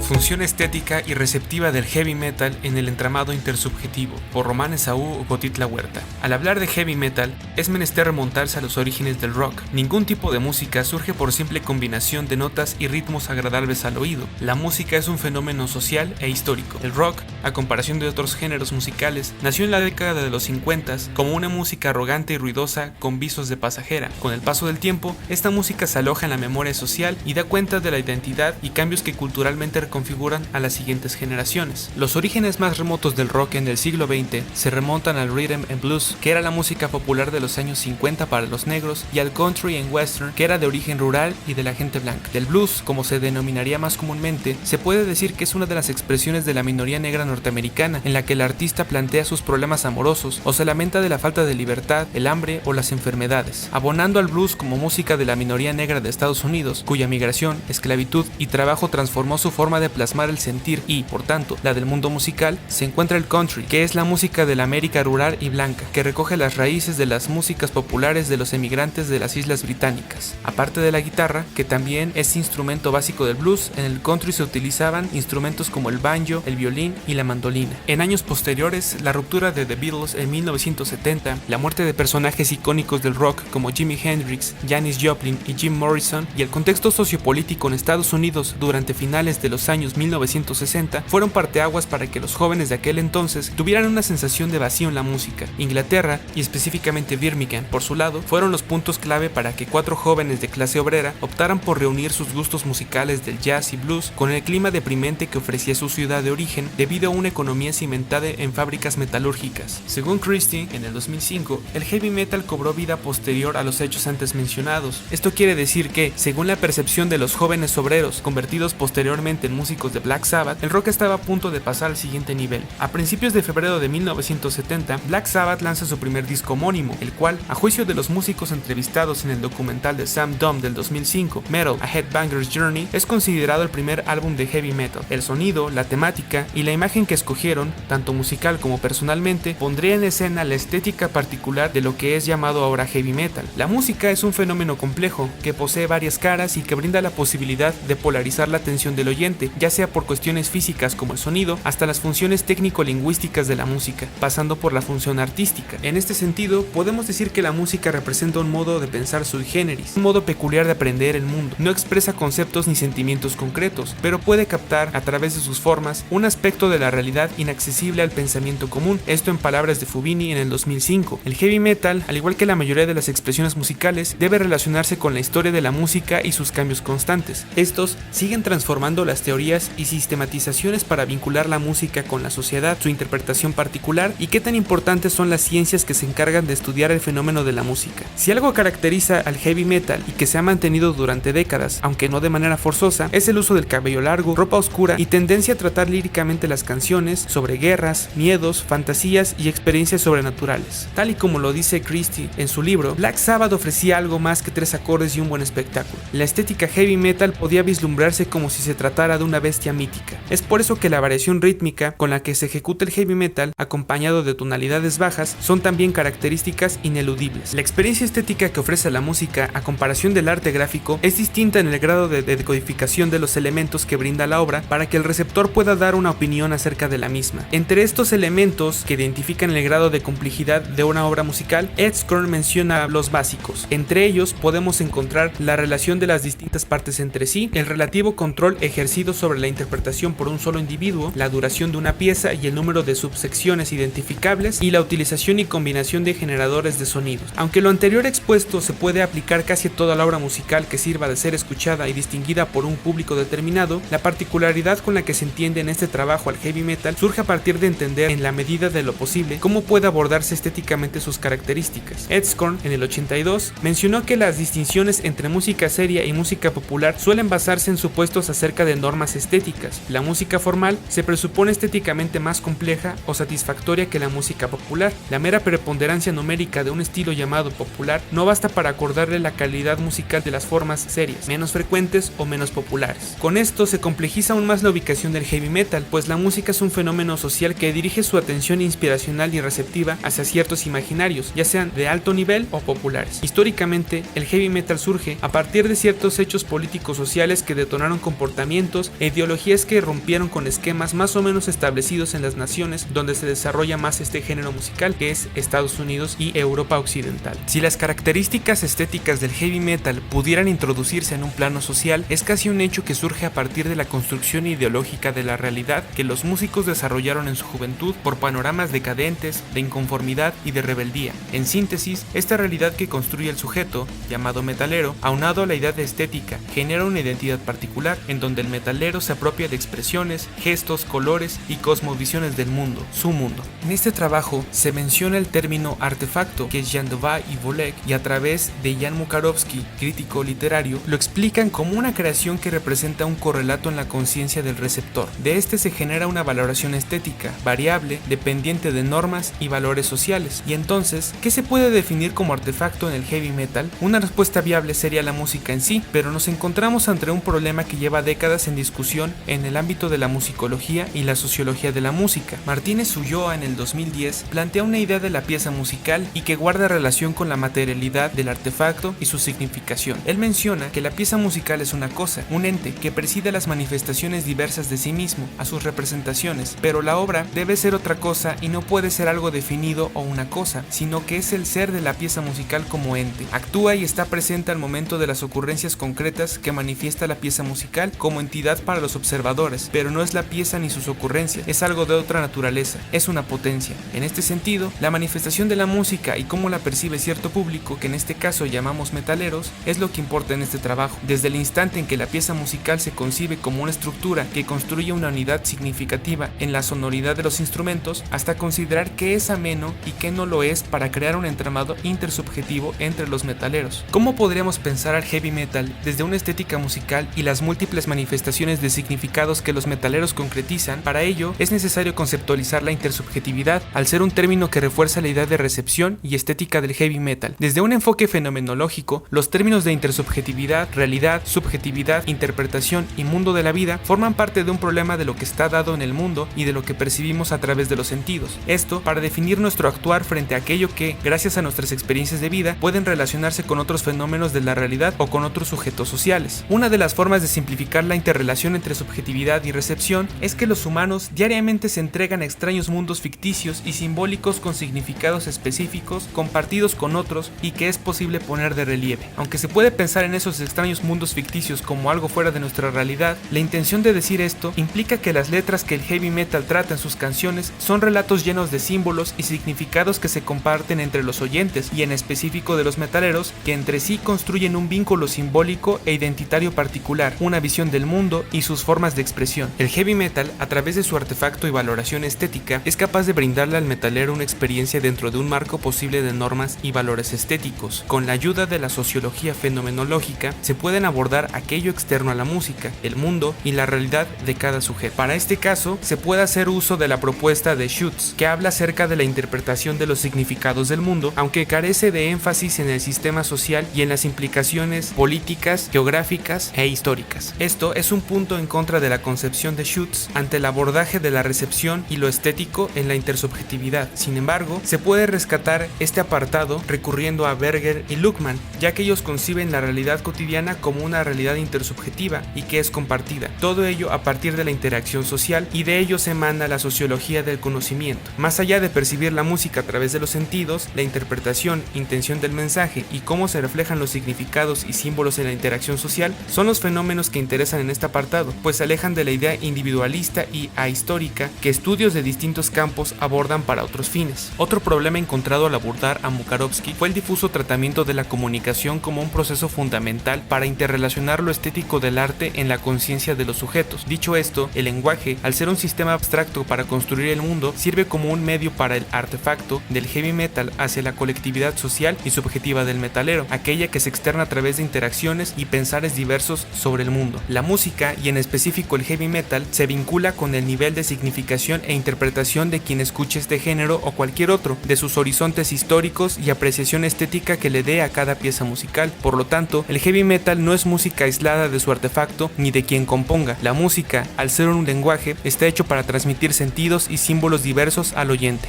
Función estética y receptiva del heavy metal en el entramado intersubjetivo, por Román Esaú Gotitla Huerta. Al hablar de heavy metal, es menester remontarse a los orígenes del rock. Ningún tipo de música surge por simple combinación de notas y ritmos agradables al oído. La música es un fenómeno social e histórico. El rock, a comparación de otros géneros musicales, nació en la década de los 50 como una música arrogante y ruidosa con visos de pasajera. Con el paso del tiempo, esta música se aloja en la memoria social y da cuenta de la identidad y cambios que culturalmente configuran a las siguientes generaciones. Los orígenes más remotos del rock en el siglo XX se remontan al rhythm and blues, que era la música popular de los años 50 para los negros, y al country and western, que era de origen rural y de la gente blanca. Del blues, como se denominaría más comúnmente, se puede decir que es una de las expresiones de la minoría negra norteamericana, en la que el artista plantea sus problemas amorosos o se lamenta de la falta de libertad, el hambre o las enfermedades, abonando al blues como música de la minoría negra de Estados Unidos, cuya migración, esclavitud y trabajo transformó su forma de plasmar el sentir y, por tanto, la del mundo musical. Se encuentra el country, que es la música de la América rural y blanca, que recoge las raíces de las músicas populares de los emigrantes de las Islas Británicas. Aparte de la guitarra, que también es instrumento básico del blues, en el country se utilizaban instrumentos como el banjo, el violín y la mandolina. En años posteriores, la ruptura de The Beatles en 1970, la muerte de personajes icónicos del rock como Jimi Hendrix, Janis Joplin y Jim Morrison, y el contexto sociopolítico en Estados Unidos durante finales de los años 1960 fueron parteaguas para que los jóvenes de aquel entonces tuvieran una sensación de vacío en la música. Inglaterra, y específicamente Birmingham, por su lado, fueron los puntos clave para que 4 jóvenes de clase obrera optaran por reunir sus gustos musicales del jazz y blues con el clima deprimente que ofrecía su ciudad de origen debido a una economía cimentada en fábricas metalúrgicas. Según Christie, en el 2005, el heavy metal cobró vida posterior a los hechos antes mencionados. Esto quiere decir que, según la percepción de los jóvenes obreros convertidos posteriormente en músicos de Black Sabbath, el rock estaba a punto de pasar al siguiente nivel. A principios de febrero de 1970, Black Sabbath lanza su primer disco homónimo, el cual, a juicio de los músicos entrevistados en el documental de Sam Dumb del 2005, Metal: A Headbanger's Journey, es considerado el primer álbum de heavy metal. El sonido, la temática y la imagen que escogieron, tanto musical como personalmente, pondría en escena la estética particular de lo que es llamado ahora heavy metal. La música es un fenómeno complejo, que posee varias caras y que brinda la posibilidad de polarizar la atención del oyente, ya sea por cuestiones físicas como el sonido, hasta las funciones técnico-lingüísticas de la música, pasando por la función artística. En este sentido, podemos decir que la música representa un modo de pensar sui generis, un modo peculiar de aprender el mundo. No expresa conceptos ni sentimientos concretos, pero puede captar, a través de sus formas, un aspecto de la realidad inaccesible al pensamiento común. Esto en palabras de Fubini en el 2005. El heavy metal, al igual que la mayoría de las expresiones musicales, debe relacionarse con la historia de la música y sus cambios constantes. Estos siguen transformando las teorías y sistematizaciones para vincular la música con la sociedad, su interpretación particular y qué tan importantes son las ciencias que se encargan de estudiar el fenómeno de la música. Si algo caracteriza al heavy metal y que se ha mantenido durante décadas, aunque no de manera forzosa, es el uso del cabello largo, ropa oscura y tendencia a tratar líricamente las canciones sobre guerras, miedos, fantasías y experiencias sobrenaturales. Tal y como lo dice Christie en su libro, Black Sabbath ofrecía algo más que 3 acordes y un buen espectáculo. La estética heavy metal podía vislumbrarse como si se tratara de una bestia mítica. Es por eso que la variación rítmica con la que se ejecuta el heavy metal, acompañado de tonalidades bajas, son también características ineludibles. La experiencia estética que ofrece la música, a comparación del arte gráfico, es distinta en el grado de decodificación de los elementos que brinda la obra para que el receptor pueda dar una opinión acerca de la misma. Entre estos elementos que identifican el grado de complejidad de una obra musical, Ed Skrein menciona los básicos. Entre ellos podemos encontrar la relación de las distintas partes entre sí, el relativo control ejercido sobre la interpretación por un solo individuo, la duración de una pieza y el número de subsecciones identificables, y la utilización y combinación de generadores de sonidos. Aunque lo anterior expuesto se puede aplicar casi a toda la obra musical que sirva de ser escuchada y distinguida por un público determinado, la particularidad con la que se entiende en este trabajo al heavy metal surge a partir de entender, en la medida de lo posible, cómo puede abordarse estéticamente sus características. Ed Skrein, en el 82, mencionó que las distinciones entre música seria y música popular suelen basarse en supuestos acerca de normas estéticas. La música formal se presupone estéticamente más compleja o satisfactoria que la música popular. La mera preponderancia numérica de un estilo llamado popular no basta para acordarle la calidad musical de las formas serias, menos frecuentes o menos populares. Con esto se complejiza aún más la ubicación del heavy metal, pues la música es un fenómeno social que dirige su atención inspiracional y receptiva hacia ciertos imaginarios, ya sean de alto nivel o populares. Históricamente, el heavy metal surge a partir de ciertos hechos políticos sociales que detonaron comportamientos e ideologías que rompieron con esquemas más o menos establecidos en las naciones donde se desarrolla más este género musical, que es Estados Unidos y Europa Occidental. Si las características estéticas del heavy metal pudieran introducirse en un plano social, es casi un hecho que surge a partir de la construcción ideológica de la realidad que los músicos desarrollaron en su juventud por panoramas decadentes, de inconformidad y de rebeldía. En síntesis, esta realidad que construye el sujeto, llamado metalero, aunado a la idea de estética, genera una identidad particular, en donde el metalero se apropia de expresiones, gestos, colores y cosmovisiones del mundo, su mundo. En este trabajo se menciona el término artefacto, que es Jan Dová y Volek, y a través de Jan Mukarovsky, crítico literario, lo explican como una creación que representa un correlato en la conciencia del receptor. De este se genera una valoración estética, variable, dependiente de normas y valores sociales. Y entonces, ¿qué se puede definir como artefacto en el heavy metal? Una respuesta viable sería la música en sí, pero nos encontramos ante un problema que lleva décadas en discusión en el ámbito de la musicología y la sociología de la música. Martínez Ulloa en el 2010 plantea una idea de la pieza musical y que guarda relación con la materialidad del artefacto y su significación. Él menciona que la pieza musical es una cosa, un ente que preside las manifestaciones diversas de sí mismo, a sus representaciones, pero la obra debe ser otra cosa y no puede ser algo definido o una cosa, sino que es el ser de la pieza musical como ente. Actúa y está presente al momento de las ocurrencias concretas que manifiesta la pieza musical como entidad para los observadores, pero no es la pieza ni sus ocurrencias, es algo de otra naturaleza, es una potencia. En este sentido, la manifestación de la música y cómo la percibe cierto público, que en este caso llamamos metaleros, es lo que importa en este trabajo. Desde el instante en que la pieza musical se concibe como una estructura que construye una unidad significativa en la sonoridad de los instrumentos, hasta considerar qué es ameno y qué no lo es para crear un entramado intersubjetivo entre los metaleros. ¿Cómo podríamos pensar al heavy metal desde una estética musical y las múltiples manifestaciones de significados que los metaleros concretizan? Para ello, es necesario conceptualizar la intersubjetividad, al ser un término que refuerza la idea de recepción y estética del heavy metal. Desde un enfoque fenomenológico, los términos de intersubjetividad, realidad, subjetividad, interpretación y mundo de la vida forman parte de un problema de lo que está dado en el mundo y de lo que percibimos a través de los sentidos. Esto para definir nuestro actuar frente a aquello que, gracias a nuestras experiencias de vida, pueden relacionarse con otros fenómenos de la realidad o con otros sujetos sociales. Una de las formas de simplificar la interrelación entre subjetividad y recepción es que los humanos diariamente se entregan a extraños mundos ficticios y simbólicos con significados específicos compartidos con otros y que es posible poner de relieve. Aunque se puede pensar en esos extraños mundos ficticios como algo fuera de nuestra realidad, la intención de decir esto implica que las letras que el heavy metal trata en sus canciones son relatos llenos de símbolos y significados que se comparten entre los oyentes y en específico de los metaleros, que entre sí construyen un vínculo simbólico e identitario particular, una visión del mundo y sus formas de expresión. El heavy metal, a través de su artefacto y valoración estética, es capaz de brindarle al metalero una experiencia dentro de un marco posible de normas y valores estéticos. Con la ayuda de la sociología fenomenológica, se pueden abordar aquello externo a la música, el mundo y la realidad de cada sujeto. Para este caso, se puede hacer uso de la propuesta de Schutz, que habla acerca de la interpretación de los significados del mundo, aunque carece de énfasis en el sistema social y en las implicaciones políticas, geográficas e históricas. Esto es un punto en contra de la concepción de Schutz ante el abordaje de la recepción y lo estético en la intersubjetividad. Sin embargo, se puede rescatar este apartado recurriendo a Berger y Luckmann, ya que ellos conciben la realidad cotidiana como una realidad intersubjetiva y que es compartida. Todo ello a partir de la interacción social, y de ello se emana la sociología del conocimiento. Más allá de percibir la música a través de los sentidos, la interpretación, intención del mensaje y cómo se reflejan los significados y símbolos en la interacción social son los fenómenos que interesan en este apartado, pues se alejan de la idea individualista y ahistórica que estudios de distintos campos abordan para otros fines. Otro problema encontrado al abordar a Mukarovsky fue el difuso tratamiento de la comunicación como un proceso fundamental para interrelacionar lo estético del arte en la conciencia de los sujetos. Dicho esto, el lenguaje, al ser un sistema abstracto para construir el mundo, sirve como un medio para el artefacto del heavy metal hacia la colectividad social y subjetiva del metalero, aquella que se externa a través de interacciones y pensares diversos sobre el mundo. La música, y en específico el heavy metal, se vincula con el nivel de significación e interpretación de quien escuche este género o cualquier otro, de sus horizontes históricos y apreciación estética que le dé a cada pieza musical. Por lo tanto, el heavy metal no es música aislada de su artefacto ni de quien componga. La música, al ser un lenguaje, está hecho para transmitir sentidos y símbolos diversos al oyente.